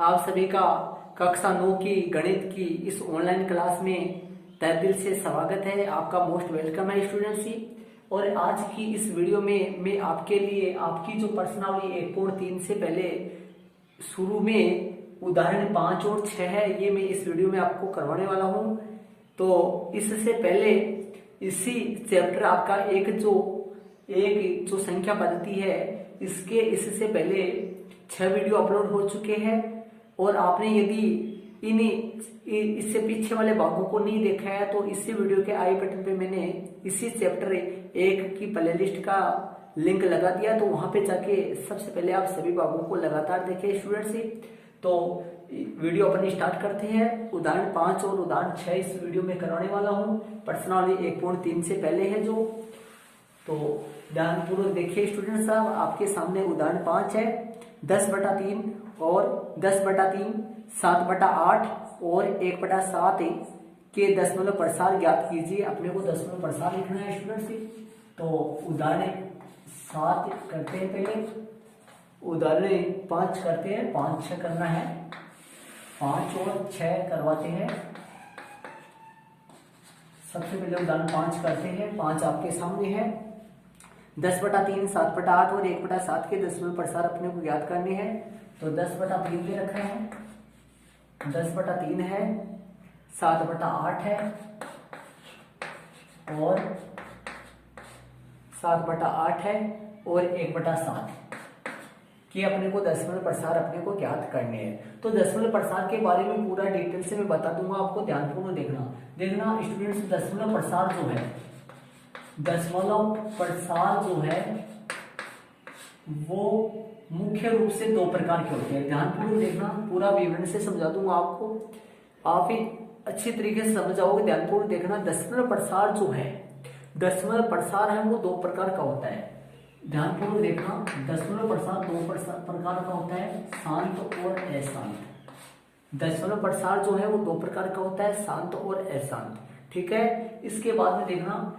आप सभी का कक्षा 9 की गणित की इस ऑनलाइन क्लास में तहे दिल से स्वागत है। आपका मोस्ट वेलकम है स्टूडेंट्स ही। और आज की इस वीडियो में मैं आपके लिए आपकी जो प्रश्नावली 1.3 से पहले शुरू में उदाहरण 5 और 6 है, ये मैं इस वीडियो में आपको करवाने वाला हूँ। तो इससे पहले इसी चैप्टर आपका एक जो संख्या पद्धति है, इससे पहले 6 वीडियो अपलोड हो चुके हैं। और आपने यदि इससे पीछे वाले भागों को नहीं देखा है तो इसी वीडियो के आई बटन पे मैंने इसी चैप्टर 1 की प्लेलिस्ट का लिंक लगा दिया, तो वहां पे जाके सबसे पहले आप सभी भागों को लगातार देखें स्टूडेंट्स ही। तो वीडियो अपन स्टार्ट करते हैं। उदाहरण 5 और उदाहरण 6 इस वीडियो में करवाने वाला हूँ। प्रश्नावली 1.3 से पहले है जो, तो ध्यानपूर्वक देखिए स्टूडेंट साहब। आपके सामने उदाहरण 5 है। 10/3 और 10/3, 7/8 और 1/7 के दशमलव प्रसार ज्ञात कीजिए। अपने को दशमलव प्रसार लिखना है स्टूडेंट से। तो उदाहरण 7 करते हैं, पहले उदाहरण 5 करते हैं, 5-6 करना है। 5 और 6 करवाते हैं। सबसे पहले उदाहरण 5 करते हैं। 5 आपके सामने है। 10/3, 7/8 और 1/7 के दशमलव प्रसार अपने को ज्ञात करने हैं। तो 10/3 पे रखा है, 10/3 है, 7/8 है और 7/8 है और 1/7 कि अपने को दशमलव प्रसार अपने को ज्ञात करने हैं। तो दशमलव प्रसार के बारे में पूरा डिटेल से मैं बता दूंगा आपको, ध्यानपूर्वक देखना स्टूडेंट्स। दशमलव प्रसार जो है, दशमलव प्रसार जो है वो मुख्य रूप से 2 प्रकार के होते हैं। ध्यानपूर्वक देखना, पूरा विवरण से समझा दूंगा आपको, आप ही अच्छी तरीके से समझ जाओगे। ध्यानपूर्वक देखना, दशमलव प्रसार जो है, दशमलव प्रसार है वो 2 प्रकार का होता है। ध्यानपूर्वक देखना, दशमलव प्रसार 2 प्रकार का होता है, शांत और अशांत। दशमलव प्रसार जो है वो 2 प्रकार का होता है, शांत और अशांत। ठीक है, इसके बाद में देखना,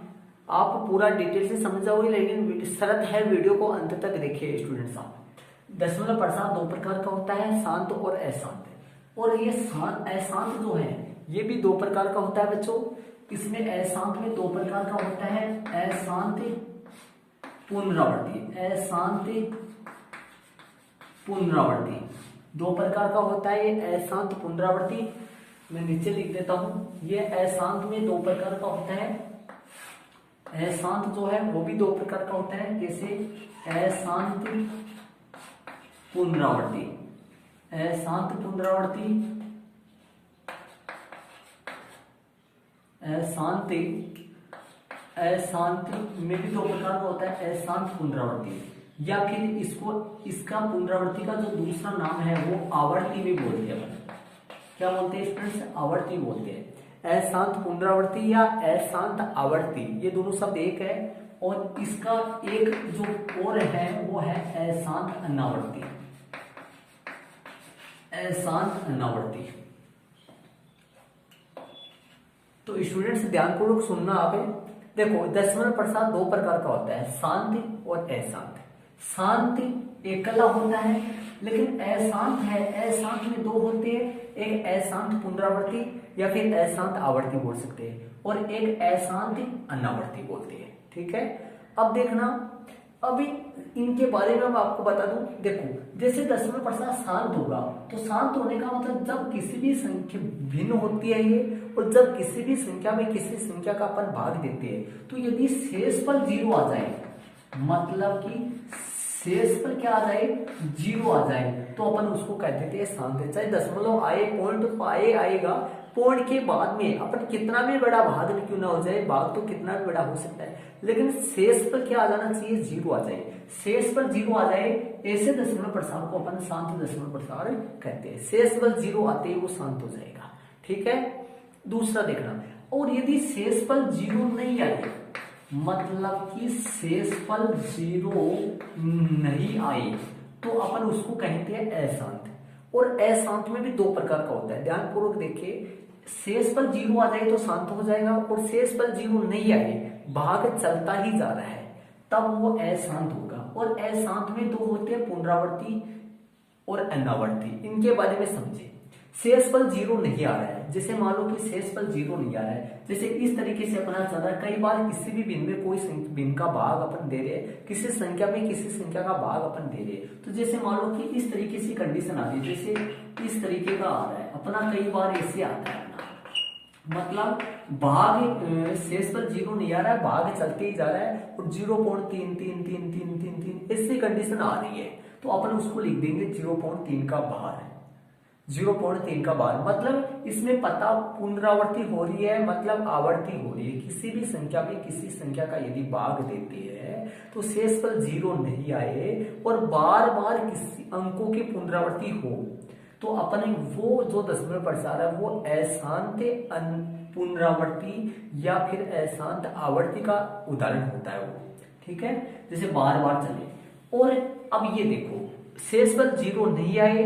आप पूरा डिटेल से समझ जाओगे, लेकिन शर्त है वीडियो को अंत तक देखिए स्टूडेंट्स आप। दशमलव प्रसार 2 प्रकार का होता है, शांत और अशांत। और ये अशांत जो है ये भी 2 प्रकार का होता है बच्चों। इसमें अशांत में 2 प्रकार का होता है, अशांत पुनरावृत्ति। अशांत पुनरावृत्ति 2 प्रकार का होता है ये अशांत पुनरावृत्ति। मैं नीचे लिख देता हूं, ये अशांत में 2 प्रकार का होता है। अशांत जो है वो भी 2 प्रकार का होता है, जैसे अशांत पुनरावृत्ति, अशांत पुनरावृत्ति, अशांत में भी 2 प्रकार का होता है, अशांत पुनरावृत्ति। या फिर इसका पुनरावृत्ति का जो दूसरा नाम है वो आवर्ती भी बोलते हैं। क्या बोलते हैं स्टूडेंट्स? आवर्ती बोलते हैं। अशांत पुनरावृत्ति या अशांत आवर्ती, ये दोनों शब्द एक है। और इसका एक जो और है वो है अशांत अनावर्ती, अशांत अनावर्ती। तो स्टूडेंट्स ध्यानपूर्वक सुनना आप। देखो, दशमलव प्रसार 2 प्रकार का होता है, शांत और अशांत। शांत एकला होता है, लेकिन अशांत है, अशांत में 2 होते हैं, एक अशांत पुनरावृत्ति या फिर अशांत आवर्ती बोल सकते हैं, और एक अशांत अनावर्ती बोलते हैं। ठीक है, अब देखना, अभी इनके बारे में मैं आपको बता दूं। देखो, जैसे दशमलव प्रसार शांत होगा, तो शांत होने का मतलब जब किसी भी संख्या भिन्न होती है ये, और जब किसी भी संख्या में किसी संख्या का अपन भाग देते हैं, तो यदि शेषफल 0 आ जाए, मतलब कि शेषफल क्या आ जाए, 0 आ जाए, तो अपन उसको कह देते हैं शांत। चाहे दशमलव आए, पॉइंट तो आएगा, पॉइंट के बाद में अपन कितना भी बड़ा भाग क्यों ना हो जाए, भाग तो कितना भी बड़ा हो सकता है, लेकिन शेषफल क्या आ जाना चाहिए, 0 आ जाए। शेषफल 0 आ जाए, ऐसे दशमलव प्रसार को अपन शांत दशमलव प्रसार कहते हैं। शेषफल 0 आते ही वो शांत हो जाएगा। ठीक है, दूसरा देखना, और यदि शेषफल 0 नहीं आए, मतलब कि शेषफल 0 नहीं आए, तो अपन उसको कहते हैं अशांत। और अशांत में भी 2 प्रकार का होता है। ध्यानपूर्वक देखिए, शेषफल 0 आ जाए तो शांत हो जाएगा, और शेषफल 0 नहीं आए, भाग चलता ही जा रहा है, तब वो अशांत होगा। और अशांत में 2 होते हैं, पुनरावृत्ति और अनावर्ती, इनके बारे में समझे। शेषफल 0 नहीं आ रहा है, जैसे मान लो कि शेषफल 0 नहीं आ रहा है, जैसे इस तरीके से अपना चल रहा है। कई बार किसी भी भिन्न में कोई भिन्न का भाग अपन दे रहे हैं, किसी संख्या में किसी संख्या का भाग अपन दे रहे हैं, तो जैसे मान लो कि इस तरीके से कंडीशन आ रही है, जैसे इस तरीके का आ रहा है अपना, कई बार ऐसे आता है अपना, मतलब भाग शेषफल 0 नहीं आ रहा है, भाग चलते ही जा रहा है और 0.3333333 ऐसी कंडीशन आ रही है, तो अपन उसको लिख देंगे 0.3 का भार, 0.3 का भार। मतलब इसमें पता पुनरावृत्ति हो रही है, मतलब आवर्ती हो रही है। किसी भी संख्या में किसी संख्या का यदि भाग देते हैं तो शेषफल 0 नहीं आए और बार बार किसी अंकों की पुनरावृत्ति हो, तो अपने वो जो दशमलव प्रसार है वो अशांत पुनरावृत्ति या फिर अशांत आवर्ती का उदाहरण होता है वो, ठीक है, जैसे बार बार चले। और अब ये देखो, शेषफल 0 नहीं आए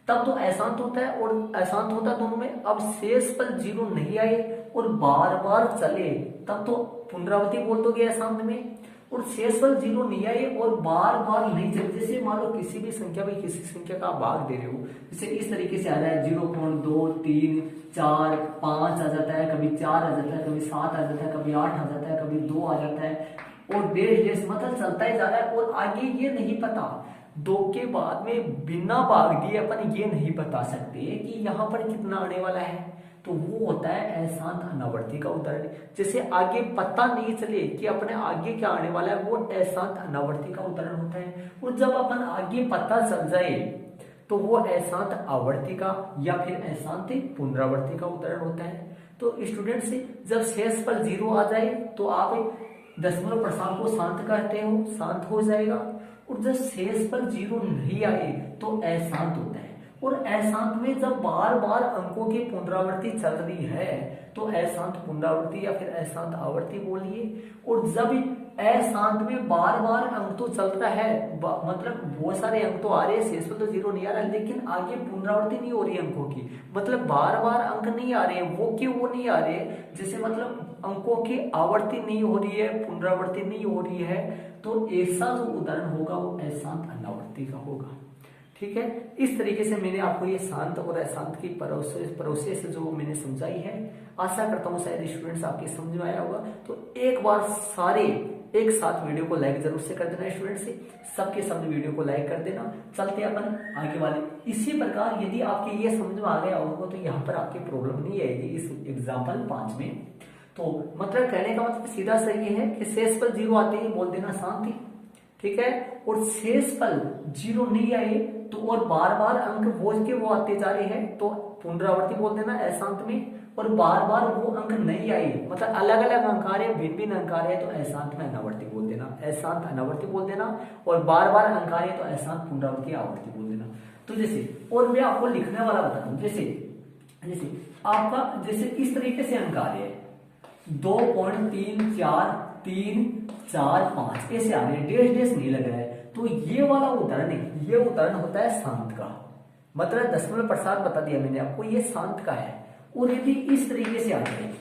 तब तो अशांत होता है और अशांत होता है दोनों में। अब शेषफल 0 नहीं आए और बार बार चले तब तो पुनरावृत्ति बोल दोगे अशांत में। और शेषफल 0 नहीं आए और बार बार नहीं चले, जैसे मान लो किसी भी संख्या में किसी संख्या का भाग दे रहे हो, जैसे इस तरीके से आ रहा है 0.2 3 4 5 आ जाता है, कभी 4 आ जाता है, कभी 7 आ जाता है, कभी 8 आ जाता है, कभी 2 आ जाता है और डेढ़ मतलब चलता ही जा रहा है। और आगे ये नहीं पता, 2 के बाद में बिना भाग दिए अपन ये नहीं बता सकते कि यहाँ पर कितना आने वाला है, तो वो होता है अशांत अनावर्ती का उदाहरण। जैसे आगे पता नहीं चले कि अपने आगे क्या आने वाला है, वो अशांत अनावर्ती का उदाहरण होता है। और जब अपन आगे पता चल जाए तो वो अशांत आवर्ती का या फिर अशांत पुनरावर्ती का उदाहरण होता है। तो स्टूडेंट्स, जब शेषफल 0 आ जाए तो आप दशमलव प्रसार को शांत कहते हो, शांत हो जाएगा। और जब शेषफल 0 नहीं आए तो अशांत होता है। और अशांत में जब बार बार अंकों की पुनरावृत्ति चल रही है तो अशांत पुनरावृत्ति या फिर अशांत आवर्ती बोलिए। और जब अशांत में बार बार अंक तो चल रहा है, मतलब बहुत सारे अंक तो आ रहे हैं, शेषफल तो 0 नहीं आ रहा है, लेकिन आगे पुनरावृत्ति नहीं हो रही अंकों की, मतलब बार बार अंक नहीं आ रहे हैं। वो क्यों वो नहीं आ रहे, जैसे मतलब अंकों की आवर्ती नहीं हो रही है, पुनरावृत्ति नहीं हो रही है, तो ऐसा जो उदाहरण होगा वो अशांत अनावर्ती का होगा, ठीक है। इस तरीके से मैंने आपको ये शांत और अशांत की प्रोसेस जो मैंने समझाई है, आशा करता हूँ शायद स्टूडेंट्स आपके समझ में आया होगा। तो एक बार सारे एक साथ वीडियो को लाइक जरूर से कर देना स्टूडेंट्स, सबके सब वीडियो को लाइक कर देना। चलते अपन आगे वाले। इसी प्रकार यदि आपके ये समझ में आ गया होगा तो यहाँ पर आपकी प्रॉब्लम नहीं आएगी इस एग्जाम्पल 5 में। तो मतलब कहने का मतलब सीधा सही है कि शेषफल 0 आते ही बोल देना शांति, ठीक है। और शेषफल 0 नहीं आए तो और बार बार अंक बोझ के वो आते जा रहे हैं तो पुनरावृत्ति बोल देना अशांत में। और बार बार वो अंक नहीं आए, मतलब अलग अलग अंक आ रहे हैं, भिन्न भिन्न अंक आ रहे हैं, तो अशांत में अनावर्ती बोल देना, अशांत अनावर्ती बोल देना। और बार बार अंक आ रहे हैं तो अशांत पुनरावृत्ति आवर्ती बोल देना। तो जैसे और मैं आपको लिखने वाला बताता हूँ, जैसे आपका जैसे इस तरीके से अंक आ रहे हैं 2.34345 ऐसे आ रहे हैं, डेश डेश नहीं लग रहा है, तो ये वाला उदाहरण है, ये उदाहरण होता है शांत का। मतलब दशमलव प्रसार बता दिया मैंने आपको, ये शांत का है। और यदि इस तरीके से आते हैं,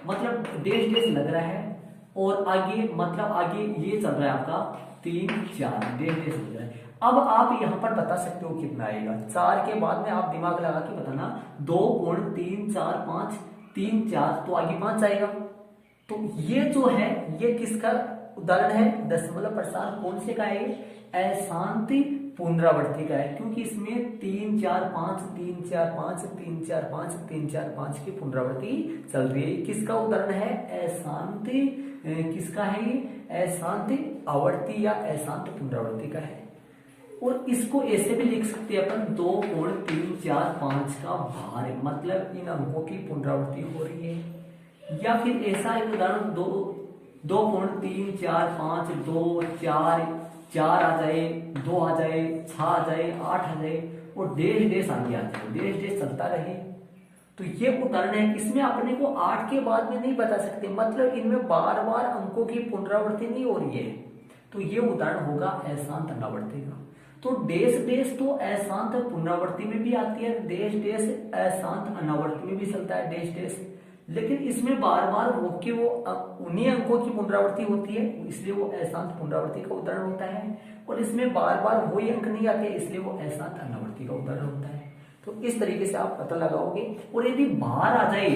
मतलब डेश डेश लग रहा है और आगे मतलब आगे ये चल रहा है आपका 3 4 डेश डेश लग रहा है। अब आप यहाँ पर बता सकते हो कितना आएगा, 4 के बाद में आप दिमाग लगा के बताना 2.345 3 4, तो आगे 5 आएगा। तो ये जो है ये किसका उदाहरण है, दशमलव प्रसार कौन से का है, अशांत पुनरावृत्ति का है, क्योंकि इसमें 3 4 5 3 4 5 3 4 5 3 4 5 की पुनरावृत्ति चल रही है। किसका उदाहरण है, अशांत, किसका है ये, अशांत आवर्ती या अशांत पुनरावृत्ति का है। और इसको ऐसे भी लिख सकते हैं अपन 2.345 का भार, मतलब इन अंकों की पुनरावृत्ति हो रही है। या फिर ऐसा एक उदाहरण 2.345 2 4 4 आ जाए, 2 आ जाए, 6 आ जाए, 8 आ जाए और डेश डेश आगे आ जाए, डेश डेश चलता रहे। तो ये उदाहरण है, इसमें अपने को 8 के बाद में नहीं बता सकते, मतलब इनमें बार बार अंकों की पुनरावृत्ति नहीं हो रही है, तो ये उदाहरण होगा अशांत अनावर्ती का। तो डेश डेश तो अशांत पुनरावृत्ति में भी आती है, डेश डेश अशांत अनावर्ती में भी चलता है डेश डेश, लेकिन इसमें बार बार वो उन्हीं अंकों की पुनरावृत्ति होती है, इसलिए वो अशांत पुनरावृत्ति का उदाहरण होता है। और इसमें बार बार वही अंक नहीं आते, इसलिए वो अशांत अनावर्ती का उदाहरण होता है। तो इस तरीके से आप पता लगाओगे। और यदि बाहर आ जाए,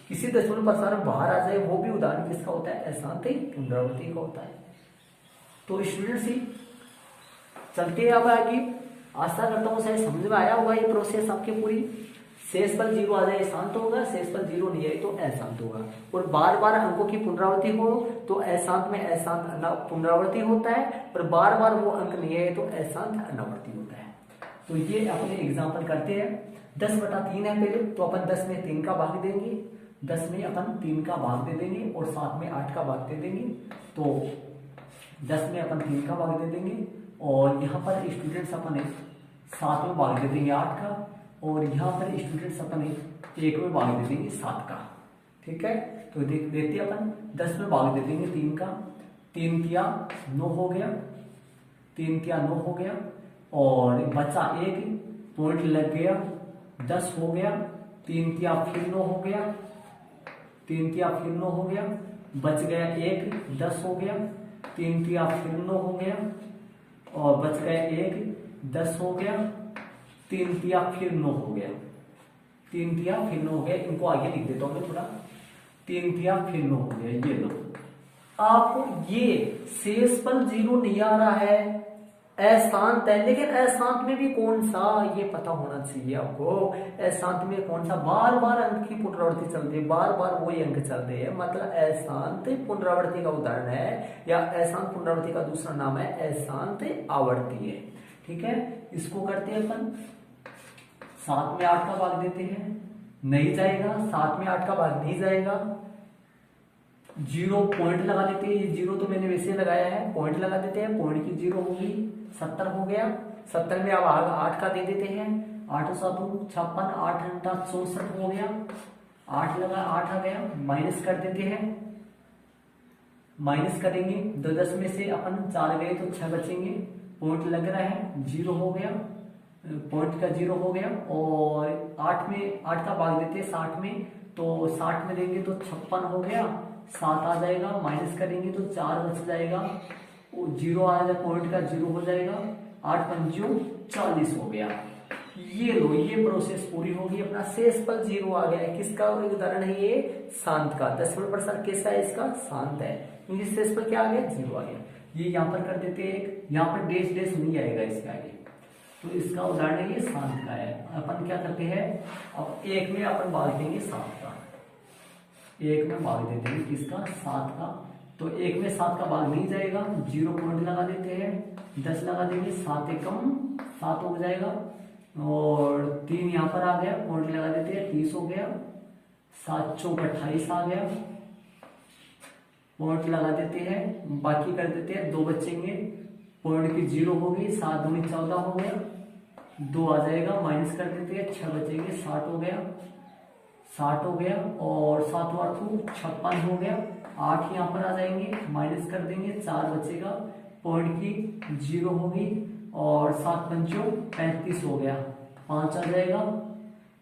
किसी दशमलव प्रसारण बाहर आ जाए, वो भी उदाहरण किसका होता है? अशांत पुनरावृत्ति का होता है। तो स्टूडेंट्स ही चलते हैं अब आगे। आशा करता हूँ शायद समझ में आया होगा ये प्रोसेस आपकी पूरी। शेषफल 0 आ जाए शांत होगा, शेषफल 0 नहीं आए तो अशांत होगा। और बार बार अंकों की पुनरावृत्ति हो तो अशांत में अशांत पुनरावृत्ति होता है, और बार बार वो अंक नहीं आए तो अशांत अनावर्ती होता है। तो ये अपने एग्जाम्पल करते हैं। 10/3 है पहले, तो अपन 10 में 3 का भाग देंगे, 10 में अपन 3 का भाग दे देंगे और 7 में 8 का भाग दे देंगे। तो 10 में अपन 3 का भाग दे देंगे, और यहाँ पर स्टूडेंट्स अपन 7 में भाग दे देंगे 8 का, और यहाँ पर स्टूडेंट्स अपन 1 में भाग दे देंगे 7 का। ठीक है, तो देखते अपन 10 में भाग दे देंगे 3 का, 3 तिया 9 हो गया, 3 तिया 9 हो गया, और बचा 1 पॉइंट लग गया, 10 हो गया, 3 तिया फिर 9 हो गया, 3 तिया फिर 9 हो गया, बच गया 1, 10 हो गया, 3 तिया फिर 9 हो गया, और बच गया 1, 10 हो गया, 3 तिया फिर 9 हो गया, 3 तिया फिर 9 हो गया। इनको आगे लिख देता हूं मैं थोड़ा, 3 तिया फिर 9 हो गया। ये लो, आपको ये शेषफल 0 नहीं आ रहा है, अशांत है, लेकिन अशांत में भी कौन सा ये पता होना चाहिए आपको। अशांत में कौन सा? बार बार अंक की पुनरावृत्ति चल रही है, बार बार वही अंक चल रहे हैं, मतलब अशांत पुनरावृत्ति का उदाहरण है, या अशांत पुनरावृत्ति का दूसरा नाम है अशांत आवर्ती है। ठीक है, इसको करते हैं अपन 7 में 8 का भाग देते हैं, नहीं जाएगा, 7 में 8 का भाग नहीं जाएगा। 0 पॉइंट लगा देते हैं, ये 0 तो मैंने वैसे लगाया है, पॉइंट लगा देते हैं, पॉइंट की 0 होगी, 70 हो गया। 70 में अब 8 का दे देते हैं, 8 7 56, 8 8 64 हो गया, 8 लगा, 8 आ गया, माइनस कर देते हैं, माइनस करेंगे, 10 में से अपन 4 गए तो 6 बचेंगे, पॉइंट लग रहा है, 0 हो गया, पॉइंट का 0 हो गया, और 8 में 8 का भाग देते हैं 60 में, तो 60 में देंगे तो 56 हो गया, 7 आ जाएगा, माइनस करेंगे तो 4 बच जाएगा, 0 आ जाएगा, पॉइंट का 0 हो जाएगा, 8 पंचों 40 हो गया। ये लो, ये प्रोसेस पूरी होगी, अपना शेषफल 0 आ गया है। किसका उदाहरण है ये? शांत का। दशमलव प्रसार कैसा है इसका? शांत है, क्योंकि शेषफल क्या आ गया? 0 आ गया। ये यहाँ पर कर देते हैं एक, यहाँ पर डैश डैश नहीं आएगा इसके आगे, तो इसका उदाहरण ये शांत का है। अपन क्या करते हैं, अब 1 में अपन भाग देंगे 7 का, 1 में भाग देते हैं किसका? 7 का। तो 1 में 7 का भाग नहीं जाएगा, 0 पॉइंट लगा देते हैं, 10 लगा देंगे, 7 एकम 7 हो जाएगा, और 3 यहाँ पर आ गया, पॉइंट लगा देते हैं, 30 हो गया, 7 चौक 28 आ गया, पॉइंट लगा देते हैं, बाकी कर देते हैं, 2 बचेंगे, पॉइंट की 0 हो गई, 7 दूनी 14 हो गया, 2 आ जाएगा, माइनस कर देते हैं, 6 बचेंगे, 60 हो गया, 60 हो गया, और 7 8 56 हो गया, 8 यहाँ पर आ जाएंगे, माइनस कर देंगे, 4 बचेगा, पॉइंट की 0 होगी, और 7 पंचों 35 हो गया, 5 आ जाएगा,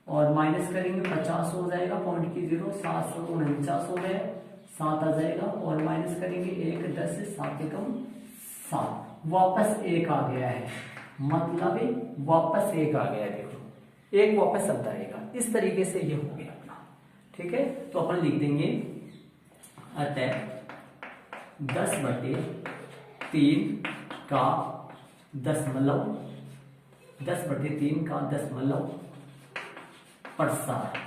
और माइनस करेंगे 50 हो जाएगा, पॉइंट की 0, 7 49 हो गया, 7 आ जाएगा, और माइनस करेंगे 1 10 से 7 एकम 7, वापस 1 आ गया है, मतलब वापस 1 आ गया है। देखो 1 वापस चलता रहेगा, इस तरीके से ये हो गया अपना। ठीक है, तो अपन लिख देंगे अतः 10/3 का दशमलव, 10/3 का दशमलव प्रसार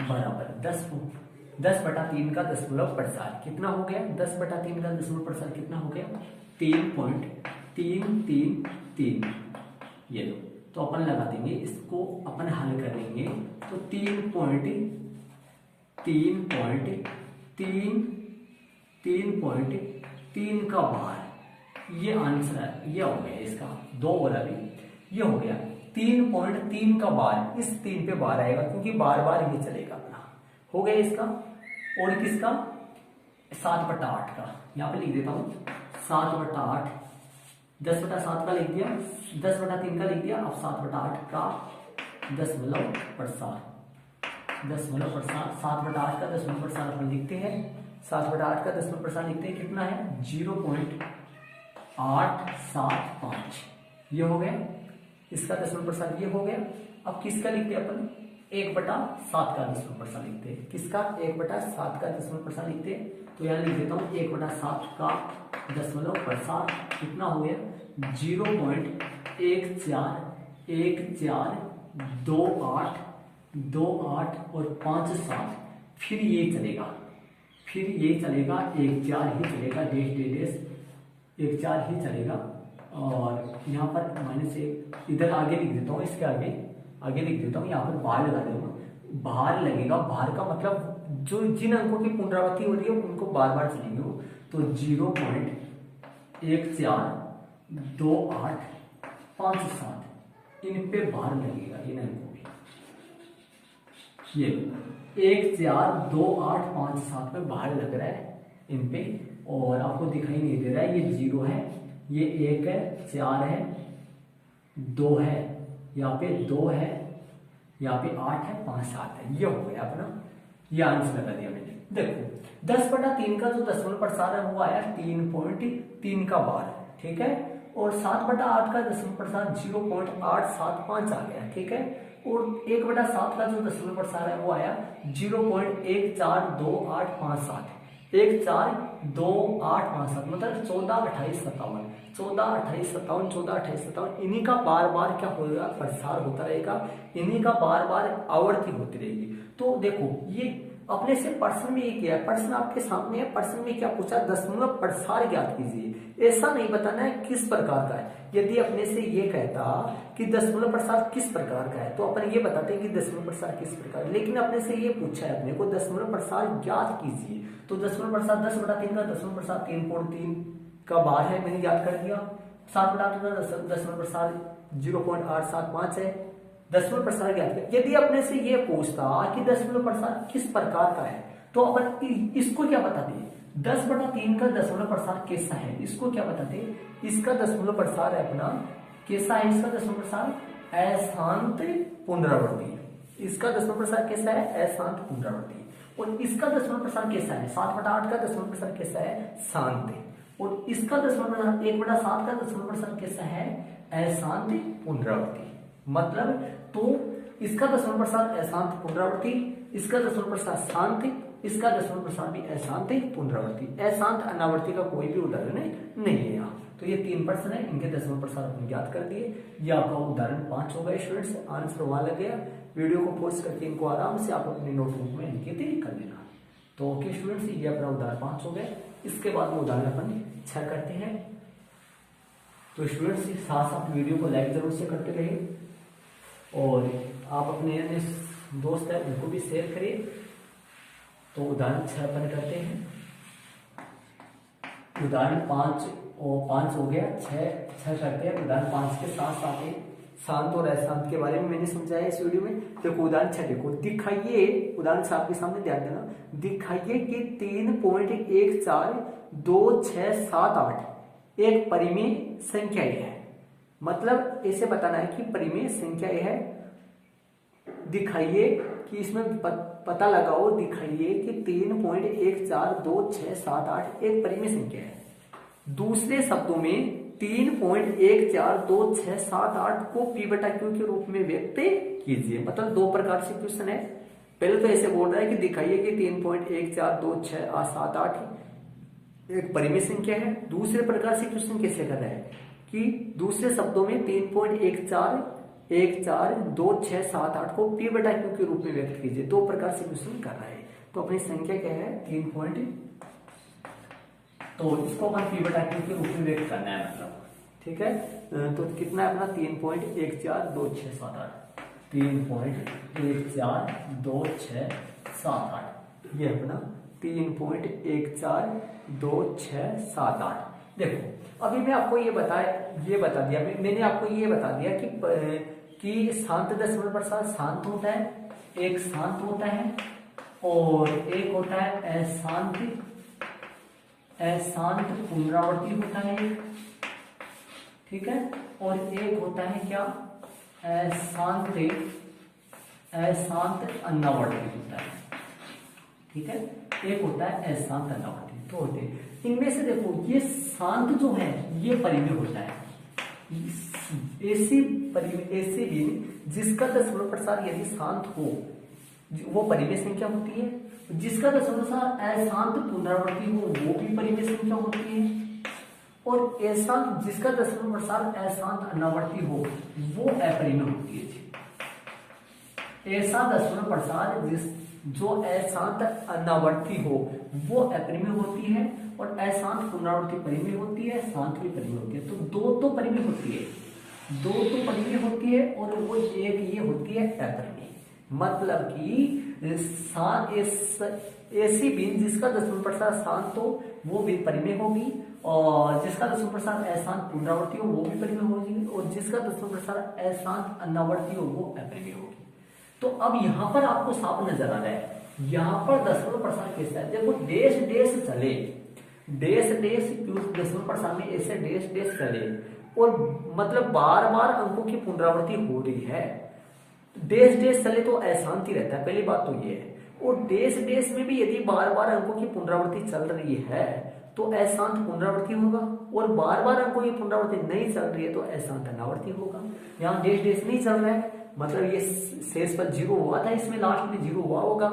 बराबर 10/3 का दशमलव प्रसार कितना हो गया? 10/3 का दशमलव प्रसार कितना हो गया? 3.333। ये लो, तो अपन लगा देंगे, इसको अपन हल करेंगे तो 3.3 का बार, ये आंसर है, ये हो गया इसका 2 वाला भी, ये हो गया 3.3 का बार, इस 3 पे बार आएगा क्योंकि बार बार ये चलेगा अपना, हो गया इसका। और किसका? 7/8 का, यहाँ पे लिख देता हूं 7/8, 10/7 का लिख दिया, 10/3 का लिख दिया, अब 7/8 का दशमलव प्रसार, 7/8 का दशमलव प्रसार अपन लिखते हैं, 7/8 का दशमलव प्रसार लिखते हैं, कितना है? 0.0 8 7 5, ये हो गया इसका 10% ये हो गया। अब किसका लिखते हैं अपन 1/7 का 10% लिखते हैं, किसका 1/7 का 10% लिखते हैं। तो यहाँ लिख देता हूँ 1/7 का 10% कितना हो गया 0.14142828 और 5 7, फिर ये चलेगा 1 4 ही चलेगा, डेश डेश डेश 1 4 ही चलेगा। और यहाँ पर -1 इधर आगे लिख देता हूँ, इसके आगे लिख देता हूँ, यहाँ पर बाहर लगा देता, बाहर लगेगा। बाहर का मतलब जो जिन अंकों की पुनरावृत्ति हो रही है उनको बार बार चलेंगे वो। तो 0.142857 इन पे बाहर लगेगा, इन अंकों पे ये 142857 पे बाहर लग रहा है इन पे। और आपको दिखाई नहीं दे रहा है, ये 0 है, ये 1 है, 4 है, 2 है, यहाँ पे 2 है, यहाँ पे 8 है, 5 7 है, ये हो गया अपना, ये आंसर लगा दिया मैंने। देखो 10/3 का जो 10% है वो आया 3.3 का बार, ठीक है। और 7/8 का 10% 0.875 आ गया, ठीक है। और 1/7 का जो 10% है वो आया 0.142857, 142857 मतलब 14 28 57, 14 28 57, 14 28 57, इन्हीं का बार बार क्या होगा प्रसार होता रहेगा, इन्हीं का बार बार आवर्ती होती रहेगी। तो देखो ये अपने से प्रश्न में ये किया है, प्रश्न आपके सामने है, प्रश्न में क्या पूछा दशमलव प्रसार ज्ञात कीजिए। ऐसा नहीं बताना है किस प्रकार का है। यदि अपने से ये कहता कि दशमलव प्रसार किस प्रकार का है तो अपन ये बताते हैं कि दशमलव प्रसार किस प्रकार है, लेकिन अपने से ये पूछा है अपने को दशमलव प्रसार ज्ञात कीजिए। तो दशमलव प्रसार 10/3 का दशमलव प्रसार 3.3 का बार है, मैंने याद कर दिया। 7/8 का दशमलव प्रसार 0.875 है, दशमलव प्रसार ज्ञात किया। यदि अपने से ये पूछता कि दशमलव प्रसार किस प्रकार का है तो अपन इसको क्या बताते, 10/3 का दशमलव प्रसार कैसा है, इसको क्या बताते, इसका दशमलव प्रसार है अपना कैसा है, इसका दशमलव प्रसार अशांत पुनरावृत्ति। इसका दशमलव प्रसार कैसा है अशांत पुनरावृत्ति। और इसका दशमलव प्रसार कैसा है 7/8 का दशमलव प्रसार कैसा है शांत। और इसका दशमलव प्रसार 1/7 का दशमलव प्रसार कैसा है अशांत पुनरावृत्ति। मतलब तो इसका दशमलव प्रसार अशांत पुनरावृत्ति, इसका दशमलव प्रसार शांत, इसका दशमलव प्रसार भी अशांत पुनरावृत्ति। अशांत अनावर्ती का कोई भी उदाहरण नहीं है यहाँ। तो ये 3 प्रश्न है, इनके दशमलव प्रसार अपन ज्ञात कर दिए। ये आपका उदाहरण 5 हो गए स्टूडेंट्स, आंसर वहां लग गया। वीडियो को पॉज करके इनको आराम से आप अपने नोटबुक में लिख कर लेना। तो ओके स्टूडेंट्स, ये अपना उदाहरण 5 हो गए। इसके बाद में उदाहरण अपन 6 करते हैं। तो स्टूडेंट्स साथ साथ वीडियो को लाइक जरूर से करते रहिए और आप अपने अन्य दोस्त है उनको भी शेयर करिए। तो उदाहरण 6 अपन करते हैं। उदाहरण 5 और 5 हो गया, 6 करते हैं। उदाहरण 5 के साथ साथ शांत और अशांत के बारे में मैंने समझाया इस वीडियो में। देखो उदाहरण 6 देखो, दिखाइए, उदाहरण 7 आपके सामने ध्यान देना, दिखाइए कि 3.1422678 एक परिमेय संख्या है। मतलब ऐसे बताना है कि परिमेय संख्या है। दिखाइए कि इसमें पता लगाओ, दिखाइए कि 3.1422678 एक परिमेय संख्या है। दूसरे शब्दों में 3.1422678 को P/Q के रूप में व्यक्त कीजिए। मतलब 2 प्रकार से क्वेश्चन है। पहले तो ऐसे बोल रहा है कि दिखाइए कि 3.1422678 एक परिमेय संख्या है। दूसरे प्रकार से क्वेश्चन कैसे कर रहा है कि दूसरे शब्दों में 3.1422678 को P/Q के रूप में व्यक्त कीजिए। 2 प्रकार से क्वेश्चन कर रहा है। तो अपनी संख्या क्या है 3. तो इसको अपन P/Q के रूप में व्यक्त करना है, मतलब ठीक है। तो कितना है अपना 3.1422678, 3.1422678 ये अपना 3.1422678। देखो अभी मैं आपको ये बता दिया, मैंने आपको ये बता दिया कि शांत दशमलव प्रसार शांत होता है, एक शांत होता है और एक होता है अशांत पुनरावृत्ति होता है, ठीक है। और एक होता है क्या अशांत अनावर्ती होता है, ठीक है। एक होता है अशांत अनावर्ती। तो होते हैं। इनमें से देखो ये शांत जो है ये परिमेय होता है। ऐसी बीन जिसका दशमलव प्रसार यदि शांत हो वो परिमेय संख्या होती है। जिसका दशमलव प्रसार अशांत पुनरावृत्ति हो वो भी परिमेय संख्या होती है। और अशांत जिसका दशमलव प्रसार अशांत अनावर्ती हो वो अपरिमेय होती है। ऐसा दशमलव प्रसार जो अशांत अनावर्ती हो वो अपरिमेय होती है और अशांत पुनरावृत्ति परिमेय होती है, शांत भी परिमेय होती है। तो दो तो परिमेय होती है, दो तो परिमेय होती है और वो एक ये होती है अपरिमेय। मतलब कि ऐसी बीन जिसका दशमलव प्रसार शांत हो वो भी परिमेय होगी और जिसका दशमलव प्रसार अशांत पुनरावृत्ति हो वो भी परिमेय होगी और जिसका दशमलव प्रसार अशांत अनावर्ती हो वो अपरिमेय होगी। तो अब यहाँ पर आपको साफ नजर आ रहा है, यहाँ पर दशमलव प्रसार कैसा है। देखो डैश डैश चले, डैश डैश दशमलव प्रसार में ऐसे डैश डैश चले और मतलब बार बार अंकों की पुनरावृत्ति हो रही है। डैश डैश चले तो अशांति रहता है, पहली बात तो ये है। और डैश डैश में भी यदि बार बार अंकों की पुनरावृत्ति चल रही है तो अशांत पुनरावृत्ति होगा और बार बार अंकों की पुनरावृत्ति नहीं चल रही है तो अशांत अनावर्ती होगा। यहाँ डैश डैश नहीं चल रहा है मतलब ये शेष पर 0 हुआ था, इसमें लास्ट में 0 हुआ होगा,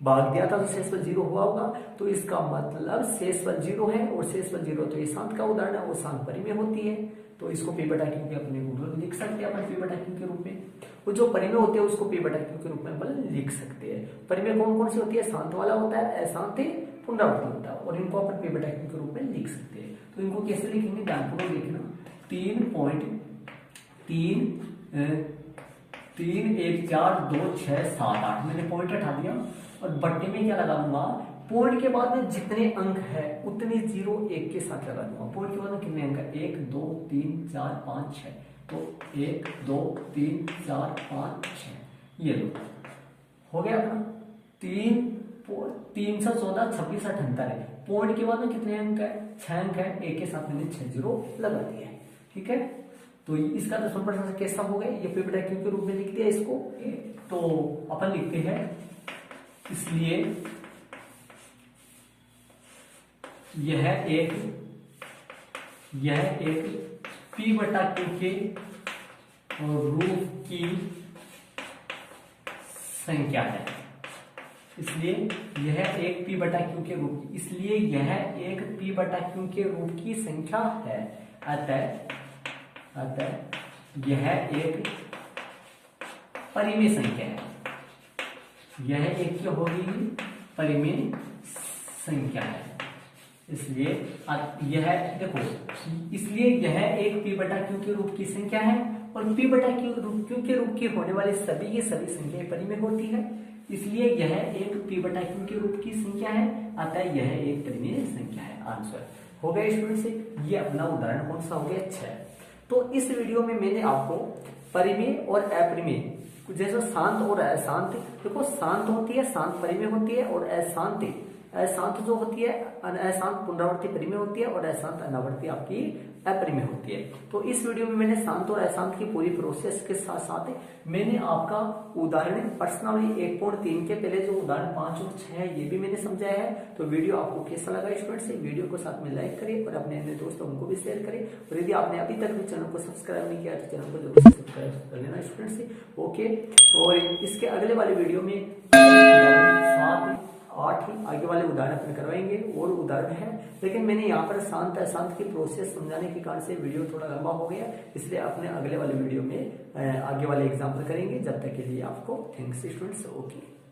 भाग दिया था तो शेष पर 0 हुआ होगा। तो इसका मतलब शेष पर 0 है और शेष पर 0 तो ये शांत का उदाहरण है, वो शांत परिमेय होती है। तो इसको p बटा q के अपने लिख सकते हैं अपन p बटा q के रूप में। वो जो परिमेय होते हैं उसको p बटा q के रूप में अपन लिख सकते हैं। परिमेय कौन कौन सी होती है, शांत वाला होता है, अशांत पुनरावृत्ति होता है और इनको अपन p बटा q के रूप में लिख सकते हैं। तो इनको कैसे लिखेंगे ध्यानपूर्वक देखना। 3 1 4 2 6 7 8 मैंने पॉइंट हटा दिया और बट्टे में क्या लगा दूंगा, पॉइंट के बाद में जितने अंक है उतने 0 1 के साथ लगा दूंगा। पॉइंट के बाद में कितने अंक है 1 2 3 4 5 6, तो 1 2 3 4 5 6 ये लो हो गया अपना 314 26 78 है। पॉइंट के बाद में कितने अंक है 6 अंक है, एक के साथ मैंने 6 0 लगा दिया है। ठीक है, तो इसका दशमलव प्रसार कैसा हो गया, ये p बटा q के रूप में लिख दिया इसको। तो अपन लिखते हैं इसलिए यह एक p बटा q के रूप की संख्या है। इसलिए यह एक p बटा q के रूप, इसलिए यह एक p बटा q के रूप की संख्या है। अतः यह एक परिमेय संख्या है। यह एक क्या होगी, परिमेय संख्या है। इसलिए यह देखो, इसलिए यह एक p बटा q के रूप की संख्या है और p बटा q के रूप की होने वाली सभी की सभी संख्याएं परिमेय होती है। इसलिए यह एक p बटा q के रूप की संख्या है, अतः यह एक परिमेय संख्या है। आंसर हो गया स्टूडेंट से। ये अपना उदाहरण कौन सा हो गया 6। तो इस वीडियो में मैंने आपको परिमेय और अपरिमेय जैसे शांत और अशांत, देखो शांत होती है, शांत परिमेय होती है और अशांत जो होती है अशांत पुनरावृत्ति परिमेय होती है और अशांत अनावर्ती आपकी अपरिमेय होती है। तो इस वीडियो में मैंने शांत और अशांत की पूरी प्रोसेस के साथ साथ मैंने आपका उदाहरण प्रश्नावली 1.3 के पहले जो उदाहरण 5 और 6 है ये भी मैंने समझाया है। तो वीडियो आपको कैसा लगा स्टूडेंट्स, वीडियो को साथ में लाइक करें और अपने अन्य दोस्तों उनको भी शेयर करें। और यदि आपने अभी तक भी चैनल को सब्सक्राइब नहीं किया तो चैनल को जरूर सब्सक्राइब कर लेना स्टूडेंट्स। ओके, और इसके अगले वाले वीडियो में 7 8 आगे वाले उदाहरण अपन करवाएंगे और उदाहरण है, लेकिन मैंने यहाँ पर शांत अशांत की प्रोसेस समझाने के कारण से वीडियो थोड़ा लंबा हो गया, इसलिए अपने अगले वाले वीडियो में आगे वाले एग्जाम्पल करेंगे। जब तक के लिए आपको थैंक्स स्टूडेंट्स। ओके।